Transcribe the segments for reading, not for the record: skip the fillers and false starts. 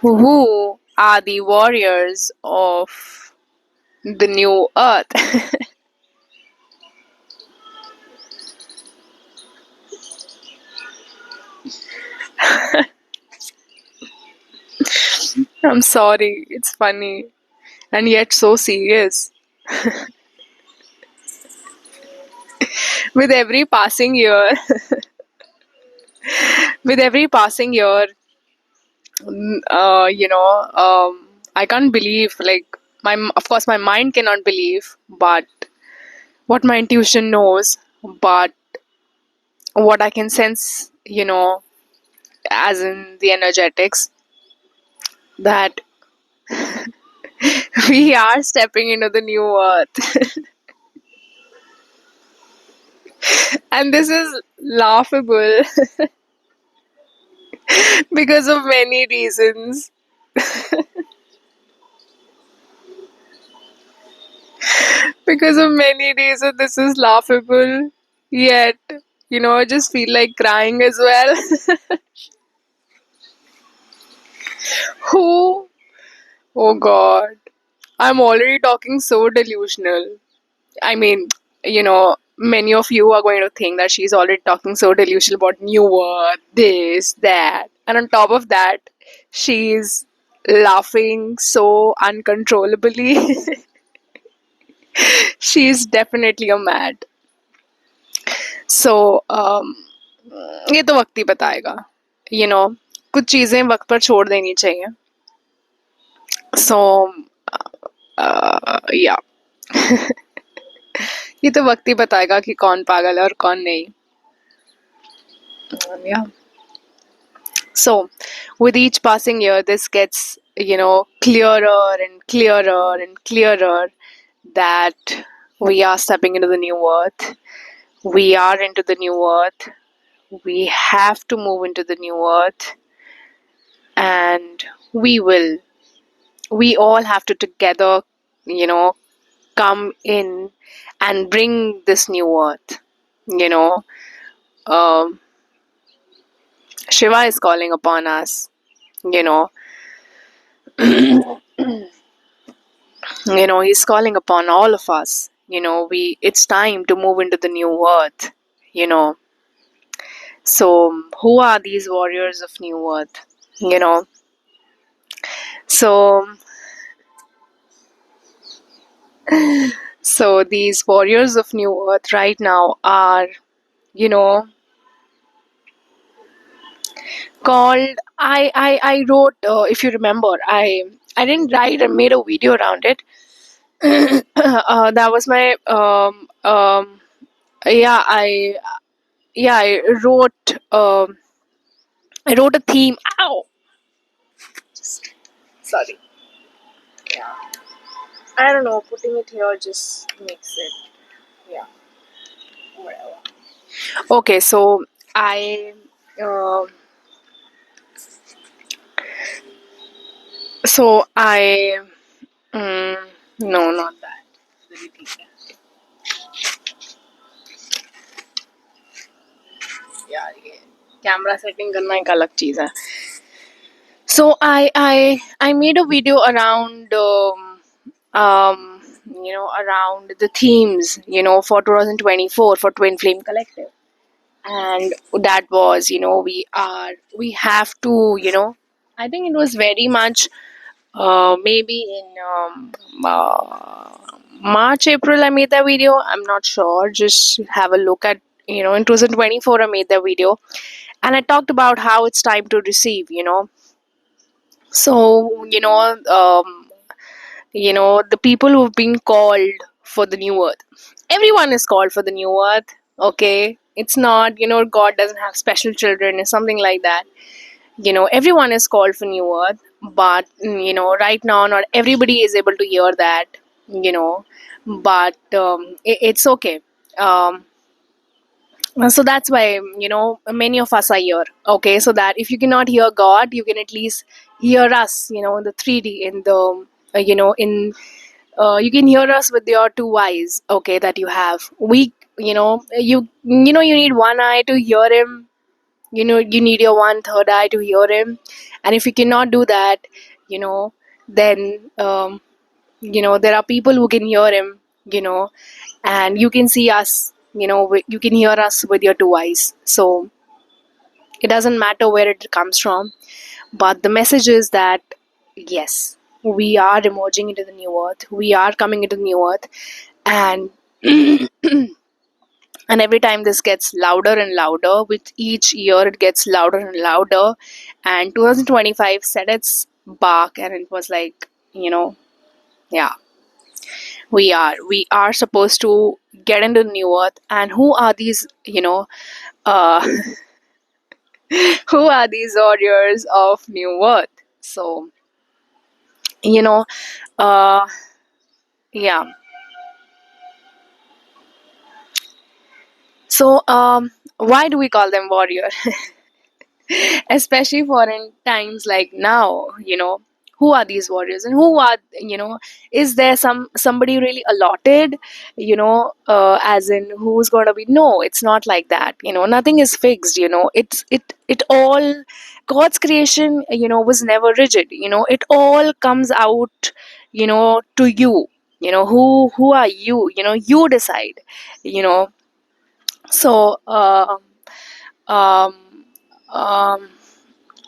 Who are the warriors of the new earth? I'm sorry, it's funny and yet so serious. With every passing year, with every passing year, I can't believe, like, of course, my mind cannot believe, but what my intuition knows, but what I can sense, as in the energetics, that we are stepping into the new earth. And this is laughable because of many reasons. Because of many reasons, this is laughable. Yet, I just feel like crying as well. Who? Oh God. I'm already talking so delusional. I mean, many of you are going to think that she's already talking so delusional about new word, this, that. And on top of that, she's laughing so uncontrollably. She's definitely a mad. So, ये तो वक्त ही बताएगा. कुछ चीजें वक्त पर छोड़ देनी चाहिए. So, yeah. ये तो वक्त ही बताएगा कि कौन पागल है और कौन नहीं. Yeah. So, with each passing year, this gets, clearer and clearer and clearer that we are stepping into the new earth. We are into the new earth. We have to move into the new earth. And we will. We all have to together, come in and bring this new earth. Um, Shiva is calling upon us. You know, he's calling upon all of us. It's time to move into the new earth. You know, so who are these warriors of new earth? You know, so so these warriors of new earth right now are, you know, called. I wrote. If you remember, I didn't write. I made a video around it. That was my yeah I wrote I wrote a theme. Ow! Just sorry. Yeah. I don't know. Putting it here just makes it. Yeah. Whatever. Okay, so I. Um so I. Mm, no, not that. Let me think that. यार ये camera setting करना एक अलग चीज है. So I made a video around around the themes, for 2024 for Twin Flame Collective. And that was, we have to, I think it was very much maybe in March, April I made that video. I'm not sure. Just have a look at, in 2024 I made that video. And I talked about how it's time to receive, So, the people who've been called for the new earth. Everyone is called for the new earth, okay? It's not, God doesn't have special children or something like that. Everyone is called for new earth, but, right now, not everybody is able to hear that, but it's okay. So that's why, many of us are here, okay? So that if you cannot hear God, you can at least hear us, in the 3D, in the, you can hear us with your two eyes, okay, that you have. You need one eye to hear him, you need your one third eye to hear him. And if you cannot do that, you know then there are people who can hear him, and you can see us, you can hear us with your two eyes. So it doesn't matter where it comes from, but the message is that yes, we are emerging into the new earth, we are coming into the new earth. And and every time this gets louder and louder, with each year it gets louder and louder. And 2025 set its bark, and it was like, yeah, we are supposed to get into the new earth. And who are these, uh who are these warriors of new earth? So, you know uh yeah. So, why do we call them warrior? Especially for in times like now, who are these warriors, and who are, is there somebody really allotted, as in who's going to be? No, it's not like that. Nothing is fixed. It all, God's creation, was never rigid. It all comes out, to you. Who are you? You decide. you know so um um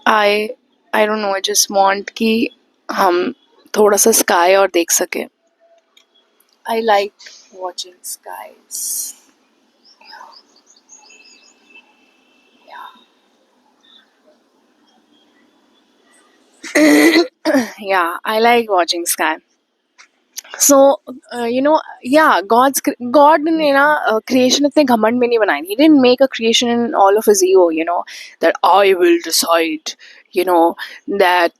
I I don't know, I just want कि हम थोड़ा सा sky और देख सके. I like watching skies. Yeah, I like watching sky. So, yeah, God ने ना creation इतने घमंड में नहीं बनाई. He didn't make a creation in all of his ego, that I will decide, you know, that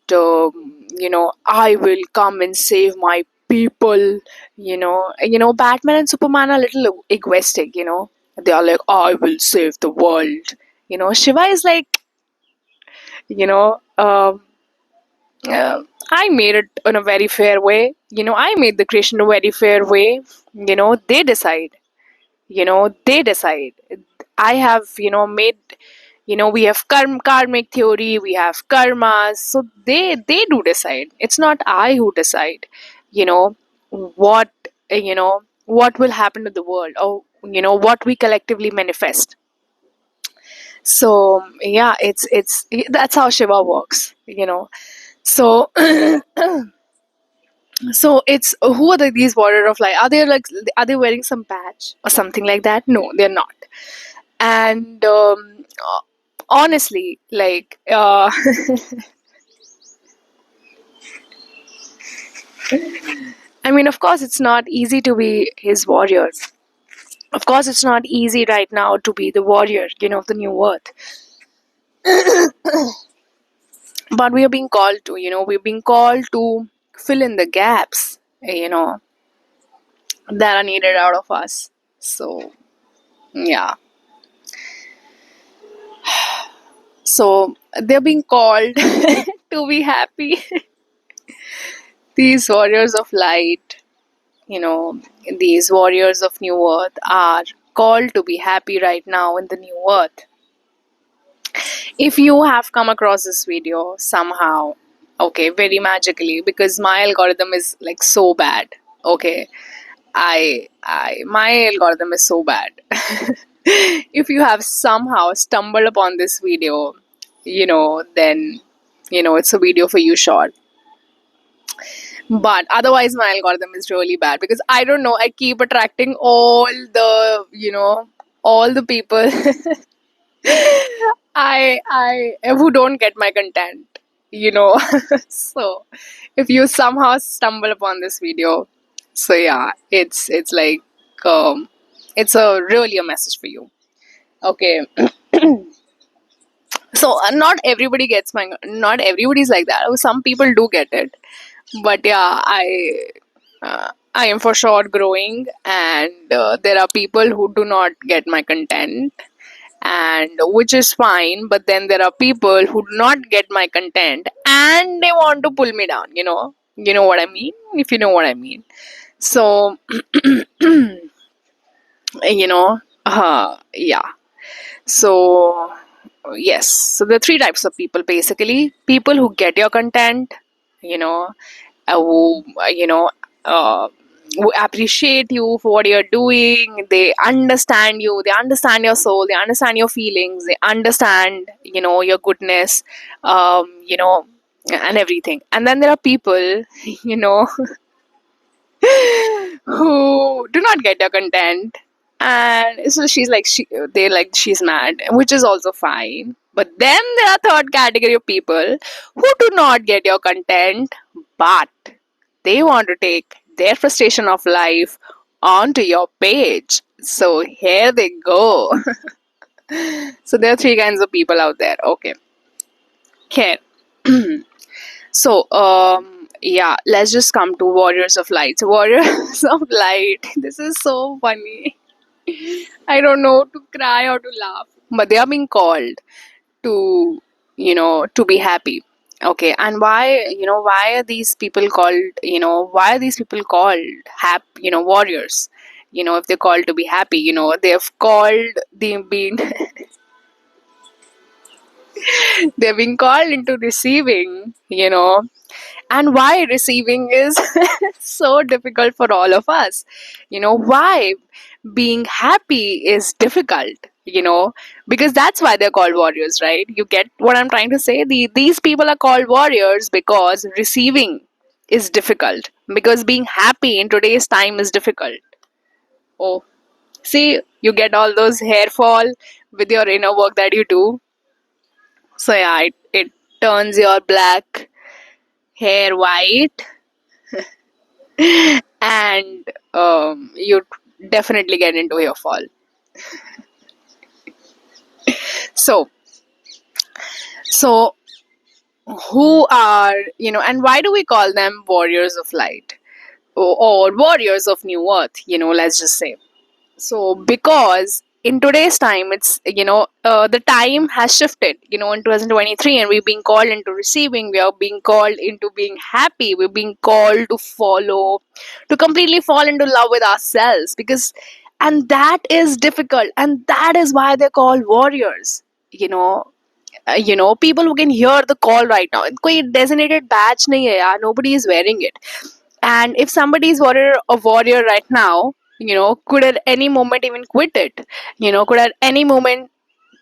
I will come and save my people. Batman and Superman are a little egoistic. They are like, I will save the world. Shiva is like, you know. I made it in a very fair way. I made the creation in a very fair way. They decide. They decide. I have, made, we have karmic theory, we have karmas. So they do decide. It's not I who decide, you know, what, what will happen to the world, or, what we collectively manifest. So yeah, it's that's how Shiva works. So So it's, who are these warrior of light? Are they wearing some patch or something like that? No, they're not. And honestly, like, I mean, of course, it's not easy to be his warrior. Of course, it's not easy right now to be the warrior, of the new earth. But we are being called to, we're being called to fill in the gaps, that are needed out of us. So yeah. So they're being called to be happy. These warriors of light, you know, these warriors of New Earth are called to be happy right now in the New Earth. If you have come across this video somehow, okay, very magically, because my algorithm is like so bad, okay, my algorithm is so bad. If you have somehow stumbled upon this video, then it's a video for you, short. But otherwise, my algorithm is really bad, because I don't know, I keep attracting all the people I who don't get my content, So if you somehow stumble upon this video, so yeah, it's like, it's a really a message for you. Okay. So not everybody's like that. Some people do get it, but yeah, I am for sure growing, and there are people who do not get my content, and which is fine. But then there are people who do not get my content, and they want to pull me down. You know what I mean? If you know what I mean. So yeah. So yes, so there are three types of people basically: people who get your content, you know, who uh, who appreciate you for what you're doing. They understand you, they understand your soul, they understand your feelings, they understand your goodness, you know and everything. And then there are people you know who do not get your content, and so they like she's mad, which is also fine. But then there are third category of people who do not get your content, but they want to take their frustration of life onto your page. So here they go. So there are three kinds of people out there. Okay. Here. So, yeah, let's just come to Warriors of Light. So, Warriors of Light. This is so funny. I don't know to cry or to laugh, but they are being called to, to be happy. Okay, and why are these people called, why are these people called warriors? If they're called to be happy, they've called, they've been, they've been called into receiving, and why receiving is so difficult for all of us. Why being happy is difficult, because that's why they're called warriors, right? You get what I'm trying to say? These people are called warriors because receiving is difficult, because being happy in today's time is difficult. Oh, see, you get all those hair fall with your inner work that you do. So yeah, it turns your black hair white, and you definitely get into hair fall. So so who are, and why do we call them warriors of light, or warriors of new earth, let's just say? So because in today's time, it's the time has shifted, in 2023, and we're being called into receiving, we are being called into being happy, we're being called to follow, to completely fall into love with ourselves, because and that is difficult, and that is why they're called warriors. People who can hear the call right now, कोई designated badge नहीं है यार, nobody is wearing it. And if somebody is a warrior right now, could at any moment even quit it, could at any moment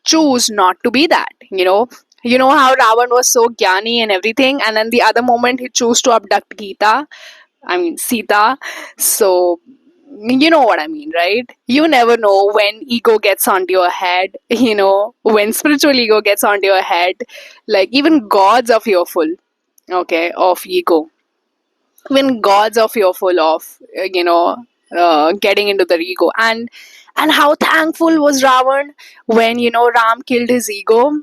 choose not to be that. How Ravan was so gyani and everything, and then the other moment he chose to abduct Sita. So you know what I mean, right? You never know when ego gets onto your head, when spiritual ego gets onto your head. Like even gods are fearful, okay, of ego. When gods are fearful of getting into the ego. And how thankful was Ravan when Ram killed his ego.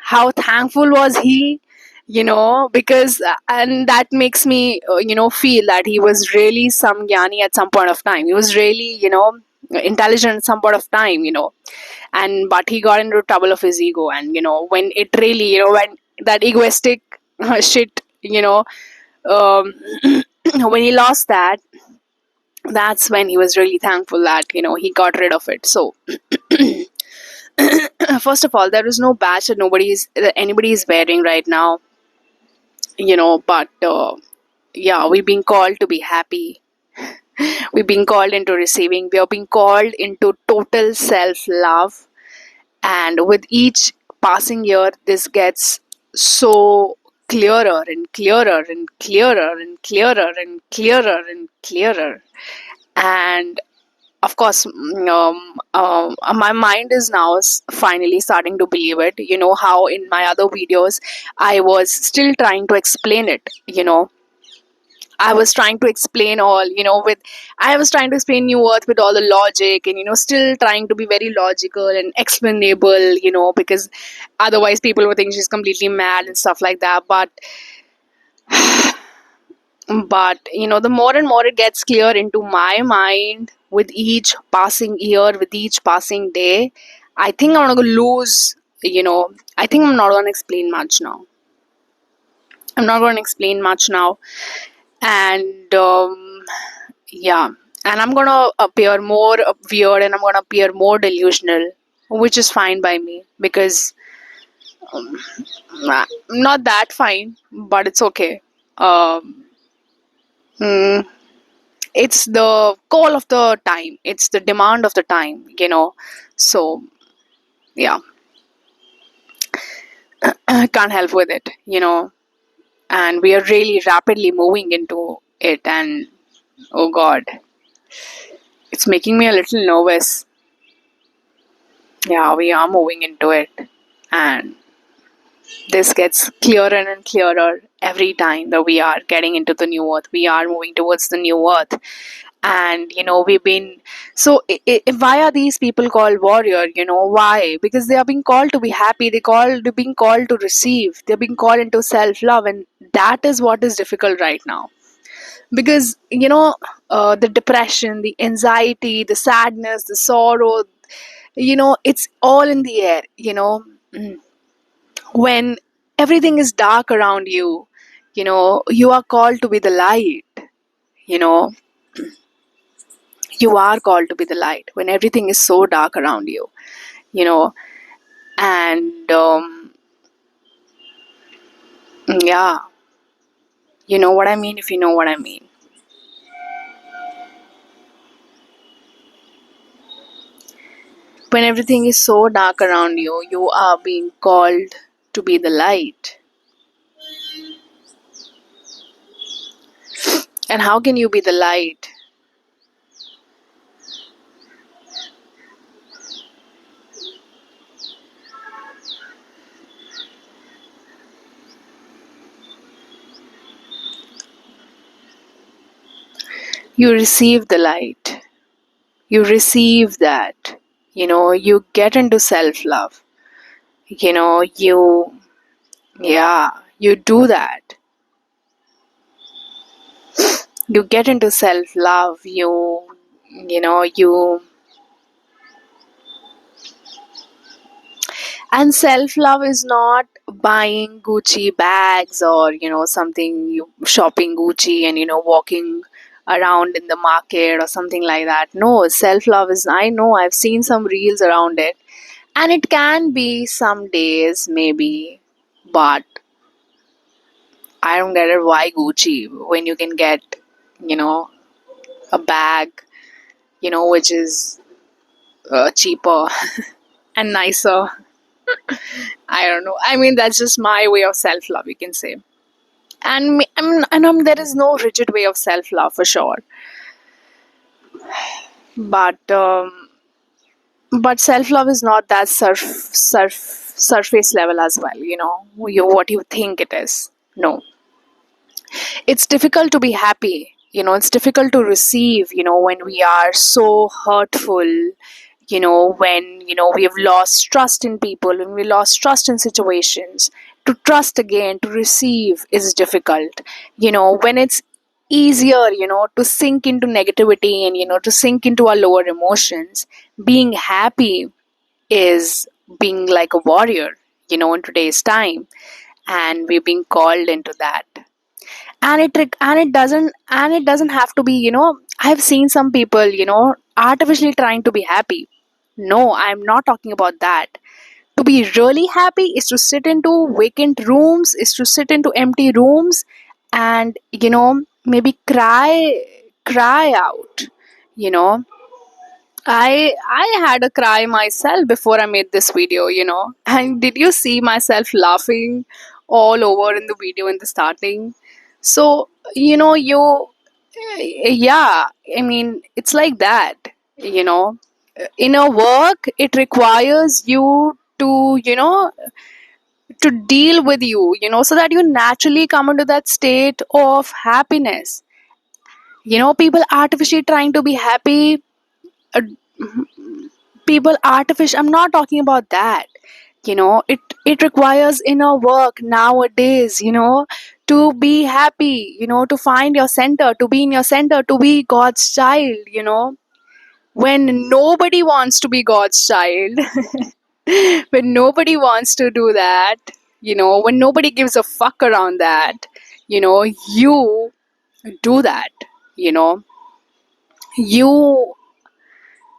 How thankful was he, because and that makes me feel that he was really some jnani at some point of time. He was really intelligent at some point of time, and but he got into trouble of his ego. And when it really, when that egoistic shit, um, when he lost that, that's when he was really thankful that he got rid of it. So first of all, there is no badge that anybody is wearing right now, but yeah, we're being called to be happy, we're being called into receiving, we are being called into total self-love. And with each passing year, this gets so clearer and clearer and clearer and clearer and clearer and clearer. And of course, my mind is now finally starting to believe it. How in my other videos I was still trying to explain it. I was trying to explain all, with I was trying to explain New Earth with all the logic, and still trying to be very logical and explainable, because otherwise people would think she's completely mad and stuff like that. But the more and more it gets clear into my mind with each passing year, with each passing day, I think I'm gonna lose, I think I'm not gonna explain much now. I'm not gonna explain much now. And yeah, and I'm gonna appear more weird, and I'm gonna appear more delusional, which is fine by me because not that fine, but it's okay. Um, mm, it's the call of the time, it's the demand of the time. So, yeah, I can't help with it. And we are really rapidly moving into it, and oh god, it's making me a little nervous. Yeah, we are moving into it, and this gets clearer and clearer every time that we are getting into the new earth. We are moving towards the new earth. And we've been so why are these people called warrior? Why? Because they are being called to be happy, they're being called to receive, they're being called into self love, and that is what is difficult right now. Because the depression, the anxiety, the sadness, the sorrow, it's all in the air. Mm. When everything is dark around you, you are called to be the light. you know you are called to be the light when everything is so dark around you. And yeah, you know what I mean. If you know what I mean, when everything is so dark around you, you are being called to be the light. And how can you be the light? You receive the light, you receive that. You get into self love. You Yeah, you do that. You get into self love. And self love is not buying Gucci bags, or something, you shopping Gucci and walking around in the market or something like that. No, self love is, I know, I've seen some reels around it, and it can be some days maybe, but I don't get it. Why Gucci when you can get you know a bag which is cheaper and nicer? I don't know. I mean, that's just my way of self love, you can say. And there is no rigid way of self love for sure. But self love is not that surface level as well. What you think it is. No, it's difficult to be happy. It's difficult to receive. When we are so hurtful. When we have lost trust in people, when we lost trust in situations, to trust again, to receive is difficult. When it's easier to sink into negativity, and to sink into our lower emotions, being happy is being like a warrior in today's time. And we're being called into that. And it doesn't have to be. I've seen some people artificially trying to be happy. No, I'm not talking about that. To be really happy is to sit into vacant rooms, is to sit into empty rooms, and maybe cry out. you know I had a cry myself before I made this video. And did you see myself laughing all over in the video in the starting? So, yeah, I mean, it's like that, you know. In a work, it requires you to deal with so that you naturally come into that state of happiness. People artificially trying to be happy. uh, People artificial, I'm not talking about that. It requires inner work nowadays, to be happy, to find your center, to be in your center, to be God's child. When nobody wants to be God's child, when nobody wants to do that, when nobody gives a fuck around that, you do that. you know you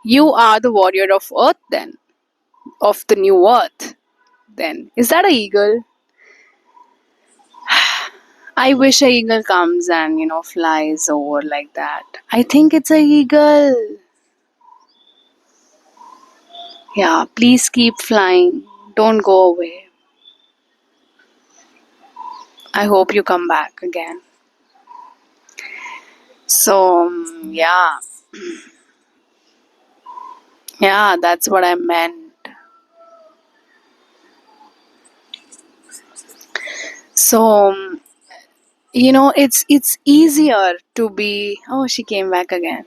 you are the warrior of earth then. of the new earth. Then is that a eagle? I wish a eagle comes and flies over like that. I think it's a eagle. Yeah, please keep flying. Don't go away. I hope you come back again. So, yeah, that's what I meant. So, it's easier to be. Oh, she came back again.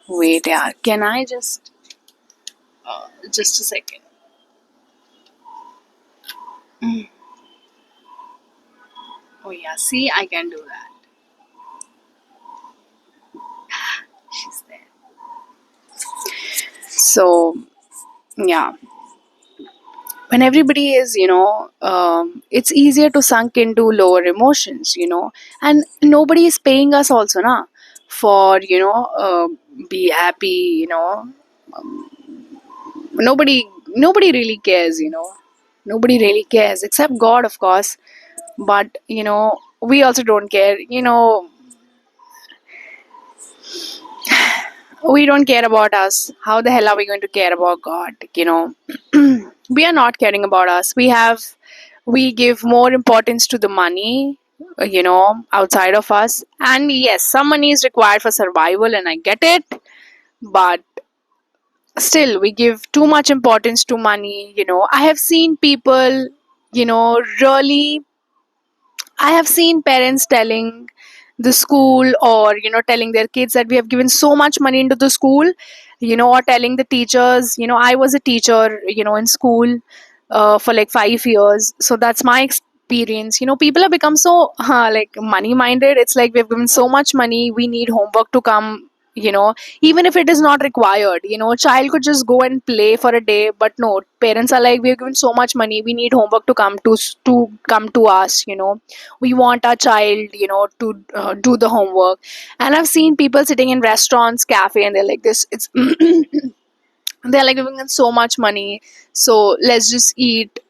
Wait, yeah. Can I just a second? Mm. Oh yeah. See, I can do that. She's there. So yeah, when everybody is, it's easier to sunk into lower emotions, and nobody is paying us also, na, for be happy, nobody really cares, nobody really cares except God, of course. But we also don't care, we don't care about us. How the hell are we going to care about God? We are not caring about us. We give more importance to the money, outside of us. And yes, some money is required for survival, and I get it. But still, we give too much importance to money. I have seen people, really I have seen parents telling the school, or telling their kids that we have given so much money into the school, or telling the teachers. I was a teacher, in school for like 5 years, so that's my experience. People have become so like money minded. It's like we've given so much money, we need homework to come, even if it is not required. A child could just go and play for a day, but no, parents are like, we've given so much money, we need homework to come to come to us. We want our child, to do the homework. And I've seen people sitting in restaurants, cafe, and they're like this, it's they're like giving us so much money, so let's just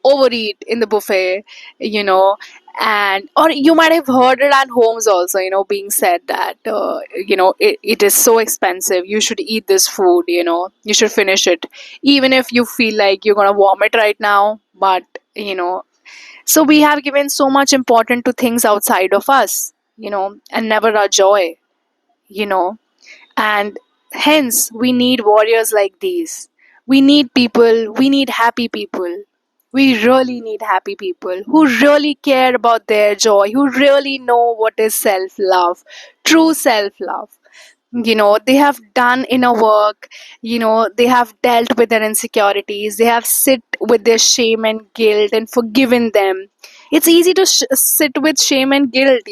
overeat in the buffet, you know and or you might have heard it at homes also, being said that it is so expensive, you should eat this food, you should finish it, even if you feel like you're gonna vomit right now. But so we have given so much importance to things outside of us, and never our joy, you know and hence we need warriors like these. We need happy people. We really need happy people who really care about their joy, who really know what is self love, true self love. They have done inner work, they have dealt with their insecurities, they have sit with their shame and guilt and forgiven them. It's easy to sit with shame and guilt,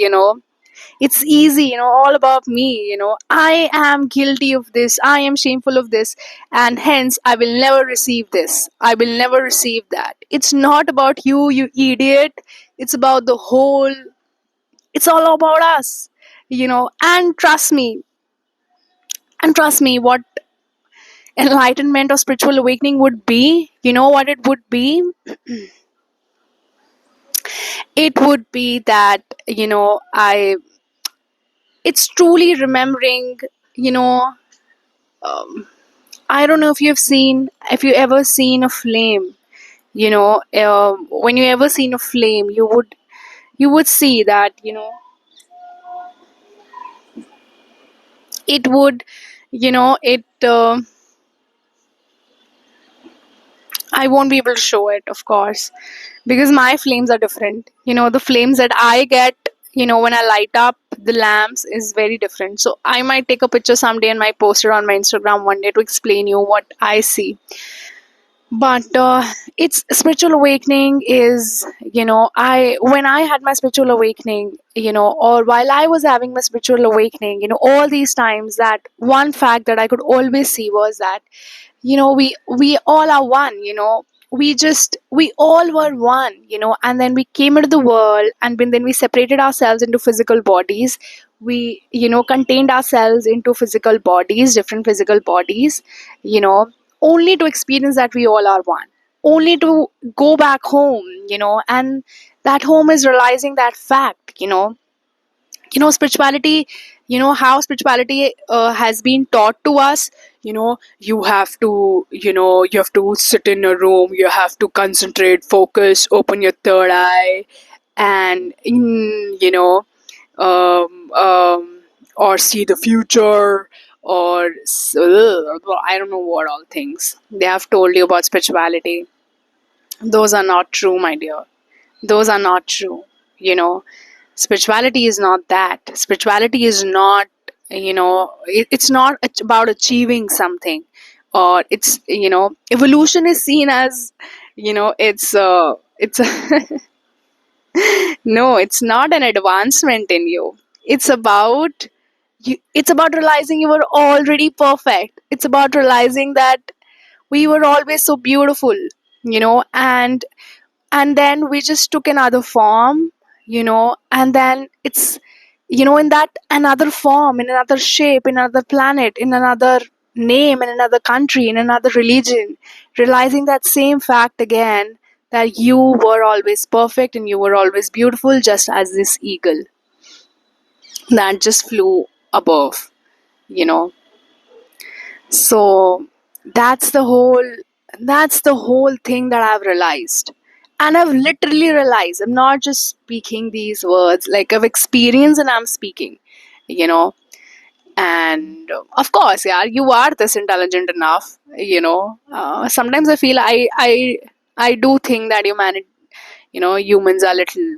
it's easy, all about me, I am guilty of this, I am shameful of this, and hence I will never receive this, I will never receive that. It's not about you, you idiot. It's about the whole, it's all about us, and trust me, what enlightenment or spiritual awakening would be, what it would be? It would be that, I it's truly remembering, you know um, I don't know if you ever seen a flame. When you ever seen a flame, you would see that, it would, it. I won't be able to show it, of course, because my flames are different. The flames that I get, when I light up the lamps is very different. So I might take a picture someday and might post it on my Instagram one day to explain you what I see. But it's spiritual awakening is, I when I had my spiritual awakening, or while I was having my spiritual awakening, all these times, that one fact that I could always see was that, we all are one, we all were one, and then we came into the world, and then we separated ourselves into physical bodies. We, contained ourselves into physical bodies, different physical bodies, you know only to experience that we all are one. only to go back home, and that home is realizing that fact. Spirituality, how spirituality has been taught to us. You have to sit in a room, you have to concentrate, focus, open your third eye, and or see the future, or I don't know what all things they have told you about spirituality. Those are not true, my dear. Those are not true. you know Spirituality is not that. Spirituality is not, it's not about achieving something, or it's, evolution is seen as, it's no, it's not an advancement in you. It's about it's about realizing you were already perfect. It's about realizing that we were always so beautiful, and then we just took another form, and then it's, in that another form, in another shape, in another planet, in another name, in another country, in another religion, realizing that same fact again, that you were always perfect and you were always beautiful, just as this eagle that just flew above, you know so that's the whole that's the whole thing that I've realized. And I've literally realized, I'm not just speaking these words, like I've experienced and I'm speaking, you know and of course, yeah, you are this intelligent enough. Sometimes I feel I do think that humans are little,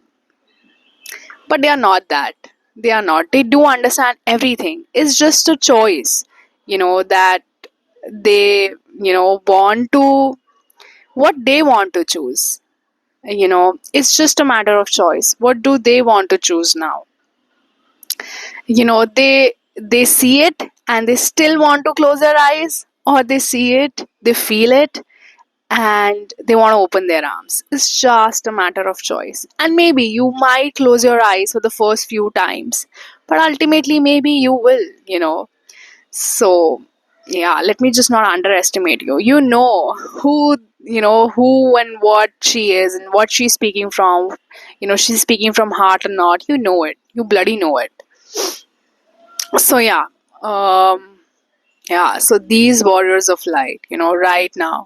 but they are not that. They are not. They do understand everything. It's just a choice, that they, want to, what they want to choose. It's just a matter of choice. What do they want to choose now? They see it and they still want to close their eyes, or they see it, they feel it, and they want to open their arms. It's just a matter of choice. And maybe you might close your eyes for the first few times, but ultimately, maybe you will, So, yeah, let me just not underestimate you. Who and what she is and what she's speaking from. She's speaking from heart or not. You know it. You bloody know it. So, yeah. So these warriors of light, right now,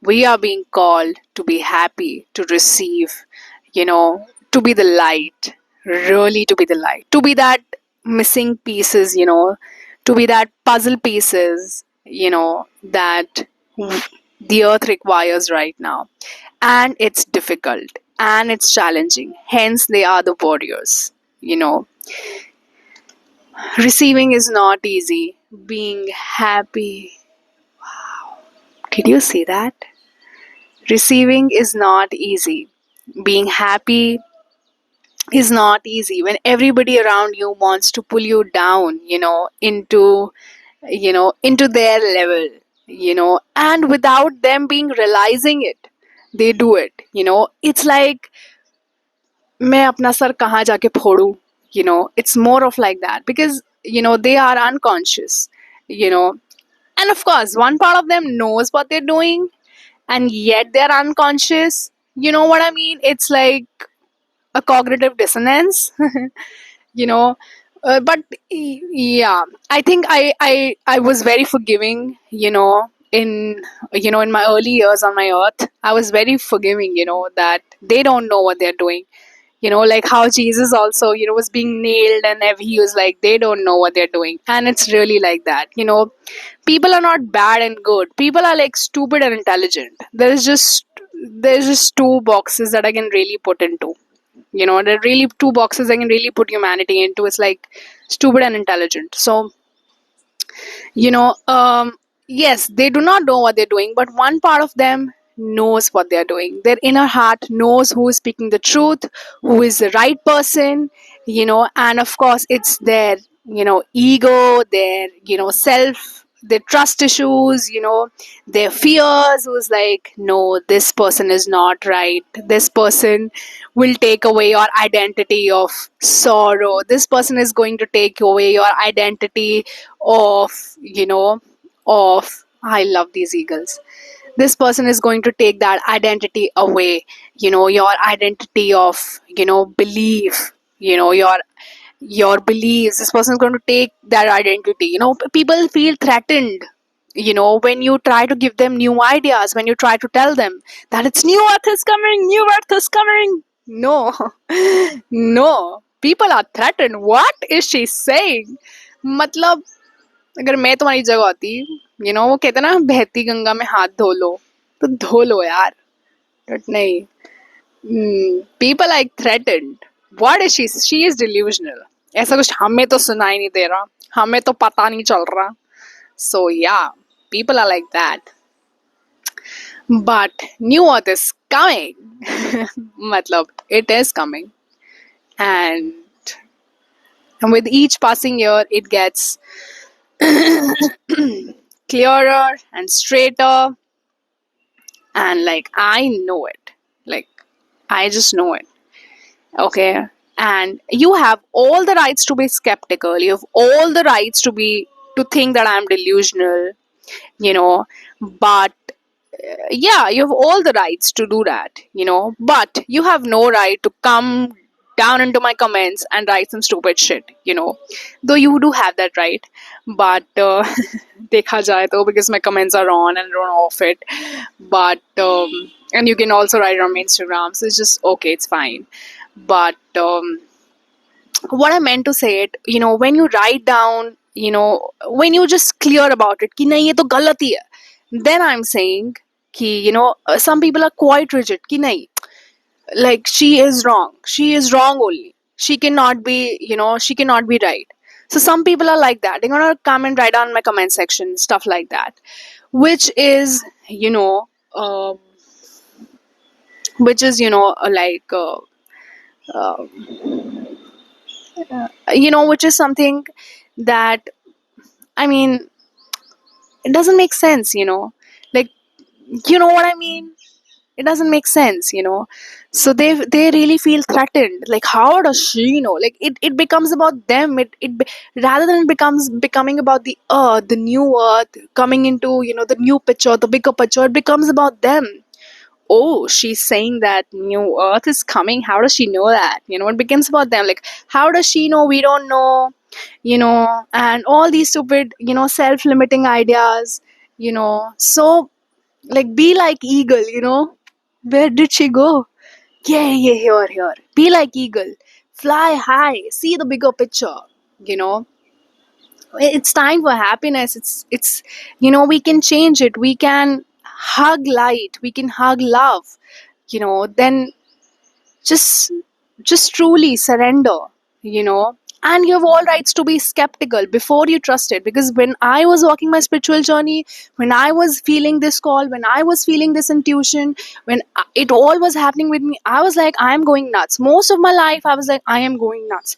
we are being called to be happy, to receive, to be the light, really to be the light, to be that missing pieces, to be that puzzle pieces, that the earth requires right now. And it's difficult and it's challenging. Hence, they are the warriors, you know. Receiving is not easy. Being happy. Did you see that? Receiving is not easy. Being happy is not easy when everybody around you wants to pull you down, into their level, and without them being realizing it, they do it. It's like मैं अपना sir कहाँ जाके फोड़ूं, it's more of like that, because they are unconscious, you know and of course one part of them knows what they're doing, and yet they're unconscious. You know what I mean? It's like a cognitive dissonance. you know but yeah, I think I was very forgiving, in my early years on my earth. I was very forgiving, that they don't know what they're doing. Like how Jesus also, was being nailed, and he was like, they don't know what they're doing. And it's really like that. People are not bad and good. People are like stupid and intelligent. There's just two boxes that I can really put into. There are really two boxes I can really put humanity into. It's like stupid and intelligent. So, you know yes, they do not know what they're doing, but one part of them knows what they're doing. Their inner heart knows who is speaking the truth, who is the right person. And of course it's their ego, their self, their trust issues, their fears, who's like, no, this person is not right, this person will take away your identity of sorrow, this person is going to take away your identity of, I love these eagles, this person is going to take that identity away, your identity of, belief, your beliefs. This person is going to take that identity. People feel threatened, when you try to give them new ideas, when you try to tell them that it's new earth is coming, new earth is coming. No. No, people are threatened. What is she saying? मतलब अगर मैं तुम्हारी जगह होती, वो कहते ना, बहती गंगा में हाथ धो लो, तो धो लो यार, बट नहीं. People are threatened. What is she is delusional. ऐसा कुछ हमें तो सुनाई नहीं दे रहा, हमें तो पता नहीं चल रहा. So yeah, people are like that. But new earth is coming. मतलब it is coming. And with each passing year it gets clearer and straighter, and like I know it, like I just know it. Okay, and you have all the rights to be skeptical, you have all the rights to think that I'm delusional, but yeah, you have all the rights to do that, but you have no right to come down into my comments and write some stupid shit, though you do have that right. But dekha jaye to, because my comments are on and on off it, but and you can also write it on my Instagram, so it's just okay, it's fine. But what I meant to say it, when you write down, when you just clear about it, कि नहीं ये तो गलत ही है, then I'm saying कि, some people are quite rigid, कि नहीं, like she is wrong only. She cannot be, she cannot be right. So some people are like that. They're gonna come and write down my comment section, stuff like that, which is, like, which is something that, I mean, it doesn't make sense, like, you know what I mean? It doesn't make sense, so they really feel threatened, like how does she know, like it becomes about them, rather than becoming about the earth, the new earth coming into, the new picture, the bigger picture, it becomes about them. Oh, she's saying that new earth is coming, how does she know that, it becomes about them, like how does she know, we don't know, and all these stupid, self-limiting ideas, so like be like eagle, where did she go? Yeah, here. Be like eagle. Fly high. See the bigger picture. You know, it's time for happiness. It's we can change it. We can hug light. We can hug love. Then just truly surrender. And you have all rights to be skeptical before you trust it, because when I was walking my spiritual journey, when I was feeling this call, when I was feeling this intuition, when it all was happening with me, I was like, I am going nuts. Most of my life I was like, I am going nuts.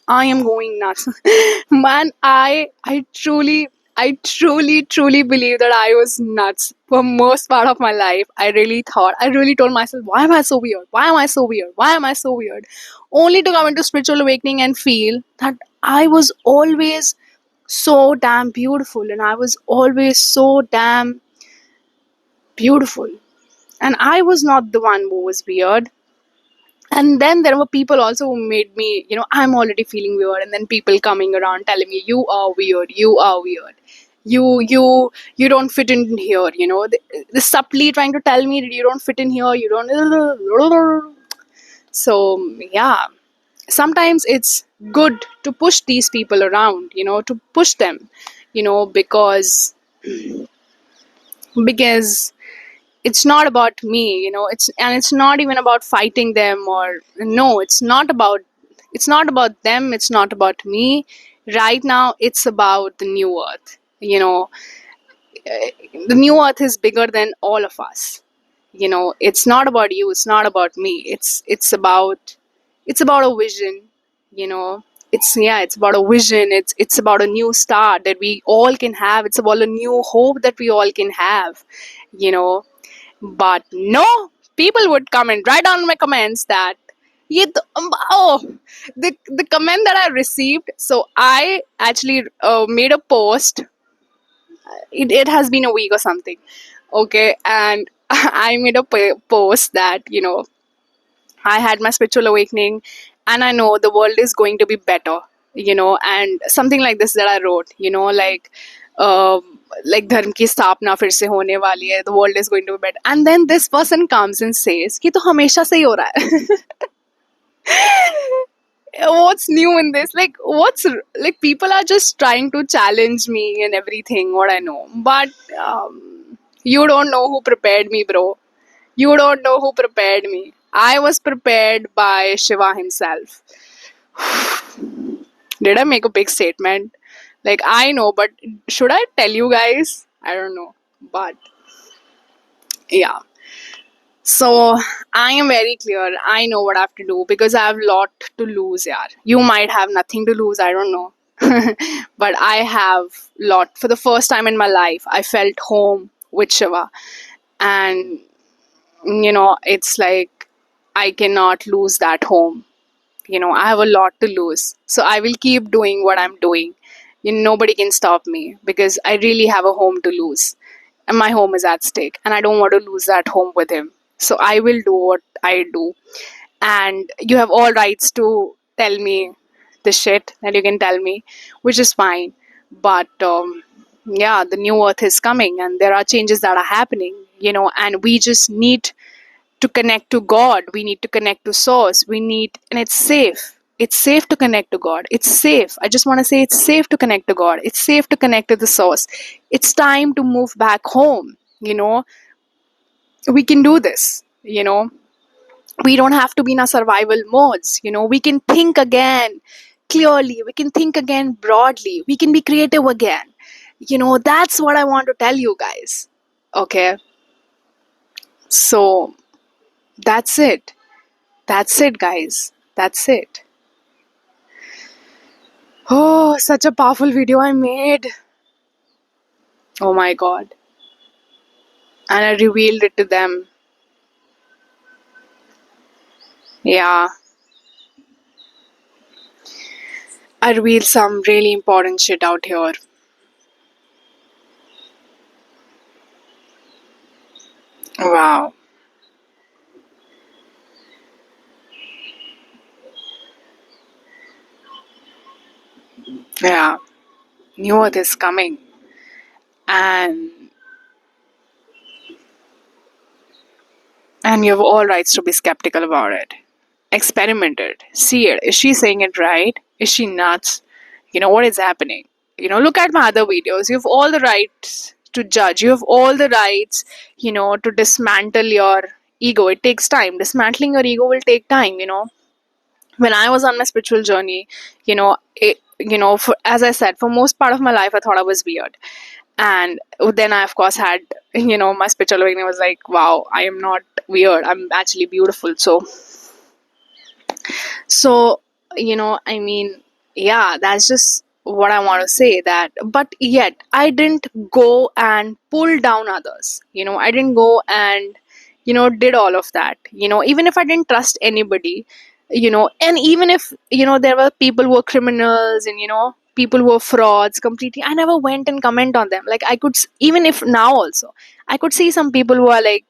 Man, I truly believe that I was nuts for most part of my life. I really told myself, why am I so weird? Why am I so weird? Why am I so weird? Only to come into spiritual awakening and feel that I was always so damn beautiful, and I was always so damn beautiful. And I was not the one who was weird. And then there were people also who made me, I'm already feeling weird, and then people coming around telling me, you are weird, you don't fit in here, the subtly trying to tell me that you don't fit in here, you don't. So yeah, sometimes it's good to push these people around, to push them, because it's not about me, it's not even about fighting them, or no, it's not about them, it's not about me. Right now it's about the new earth. The new earth is bigger than all of us. It's not about you, it's not about me, it's about a vision. It's about a vision. It's about a new start that we all can have. It's about a new hope that we all can have. you know but no, people would come and write down my comments that the comment that I received. So I actually made a post. It has been a week or something. Okay, and I made a post that, I had my spiritual awakening and I know the world is going to be better, and something like this that I wrote, like धर्म की स्थापना फिर से होने वाली है, the world is going to be better, and then this person comes and says कि तो हमेशा से ही हो रहा है. What's new in this? Like, like, people are just trying to challenge me and everything, what I know. But you don't know who prepared me, bro. You don't know who prepared me. I was prepared by Shiva himself. Did I make a big statement? Like, I know, but should I tell you guys? I don't know. But yeah. So I am very clear. I know what I have to do because I have a lot to lose, yaar. You might have nothing to lose, I don't know. But I have lot. For the first time in my life, I felt home with Shiva. And it's like I cannot lose that home. I have a lot to lose. So I will keep doing what I'm doing. Nobody can stop me because I really have a home to lose. And my home is at stake. And I don't want to lose that home with him. So I will do what I do. And you have all rights to tell me the shit that you can tell me, which is fine. But yeah, the new earth is coming and there are changes that are happening, and we just need to connect to God. We need to connect to source. And it's safe. It's safe to connect to God. It's safe. I just want to say it's safe to connect to God. It's safe to connect to the source. It's time to move back home. We can do this. We don't have to be in our survival modes. We can think again clearly. We can think again broadly. We can be creative again. That's what I want to tell you guys. Okay. So that's it. That's it, guys. That's it. Oh, such a powerful video I made. Oh my god. And I revealed it to them. Yeah. I revealed some really important shit out here. Wow. Yeah. NewEarth is coming. And you have all rights to be skeptical about it. Experiment it. See it. Is she saying it right? Is she nuts? What is happening? Look at my other videos. You have all the rights to judge. You have all the rights, to dismantle your ego. It takes time. Dismantling your ego will take time. When I was on my spiritual journey, as I said, for most part of my life, I thought I was weird. And then I, of course, had, my spiritual awakening was like, wow, I am not weird. I'm actually beautiful. So, I mean, yeah, that's just what I want to say. That, but yet, I didn't go and pull down others. I didn't go and, did all of that. Even if I didn't trust anybody, and even if, there were people who were criminals and, people who were frauds completely, I never went and comment on them. Like, I could, even if now also, I could see some people who are like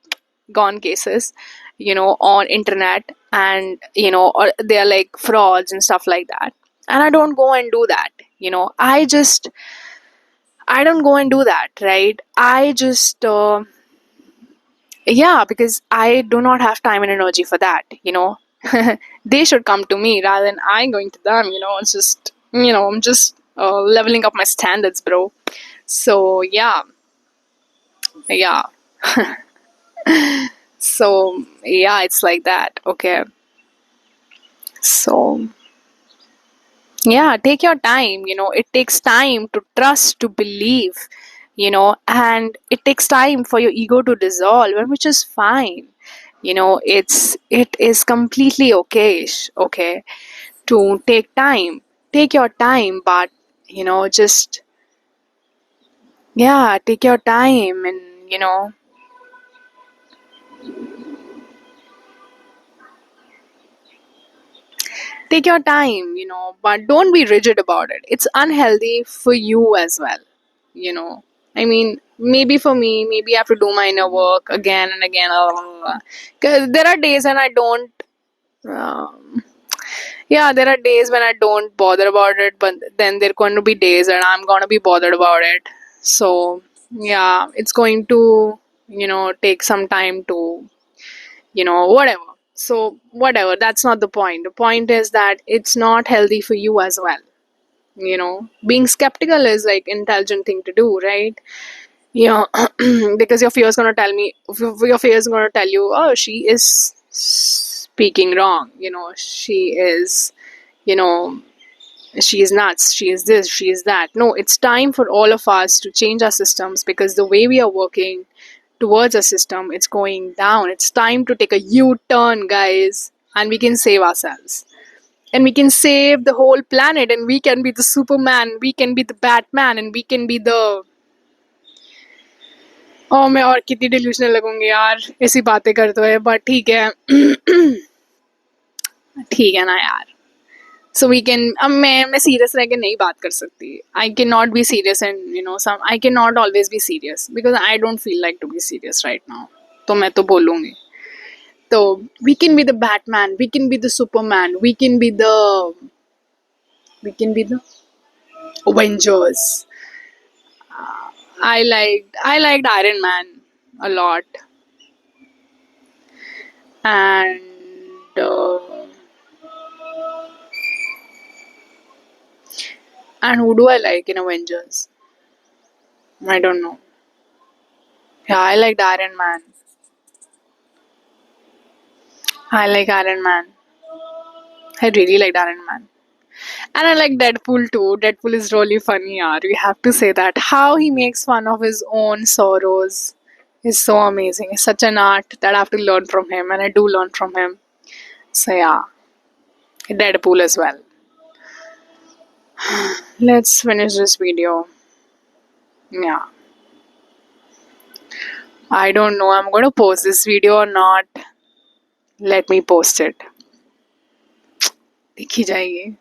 gone cases, on internet, and or they're like frauds and stuff like that, and I don't go and do that. I don't go and do that, right? I just yeah, because I do not have time and energy for that. They should come to me rather than I going to them. It's just, I'm just leveling up my standards, bro. So yeah. Yeah. So yeah, it's like that. Okay. So yeah, take your time. It takes time to trust, to believe, and it takes time for your ego to dissolve, and which is fine. It is completely okay. Okay, to take time. Take your time, but just, yeah, take your time, and take your time, but don't be rigid about it. It's unhealthy for you as well, you know I mean, maybe for me, maybe I have to do my inner work again and again. Because there are days when I don't. Um, yeah, there are days when I don't bother about it, but then there are going to be days that I'm going to be bothered about it. So, yeah, it's going to, take some time to, whatever. So, whatever, that's not the point. The point is that it's not healthy for you as well. Being skeptical is like intelligent thing to do, right? Yeah, because your fear is gonna tell me, your fear is gonna tell you, oh, she is speaking wrong. She is, you know, she is nuts. She is this. She is that. No, it's time for all of us to change our systems because the way we are working towards a system, it's going down. It's time to take a U-turn, guys, and we can save ourselves. And we can save the whole planet, and we can be the Superman, we can be the Batman, and we can be the मैं और कितनी delusional लगूंगी यार ऐसी बातें करते हुए but ठीक है ठीक है ना यार सो वी कैन अब मैं सीरियस रह के नहीं बात कर सकती I can not be serious and some I can not always be serious because I don't feel like to be serious right now तो मैं तो बोलूंगी तो we can be the Batman we can be the Superman we can be the Avengers. I liked Iron Man a lot, and uh, and who do I like in Avengers? I don't know. Yeah, I liked Iron Man. I like Iron Man. I really liked Iron Man. And I like Deadpool too. Deadpool is really funny, yaar. We have to say that. How he makes fun of his own sorrows is so amazing. It's such an art that I have to learn from him, and I do learn from him. So yeah, Deadpool as well. Let's finish this video. Yeah. I don't know I'm going to post this video or not. Let me post it. देखी जाएगी.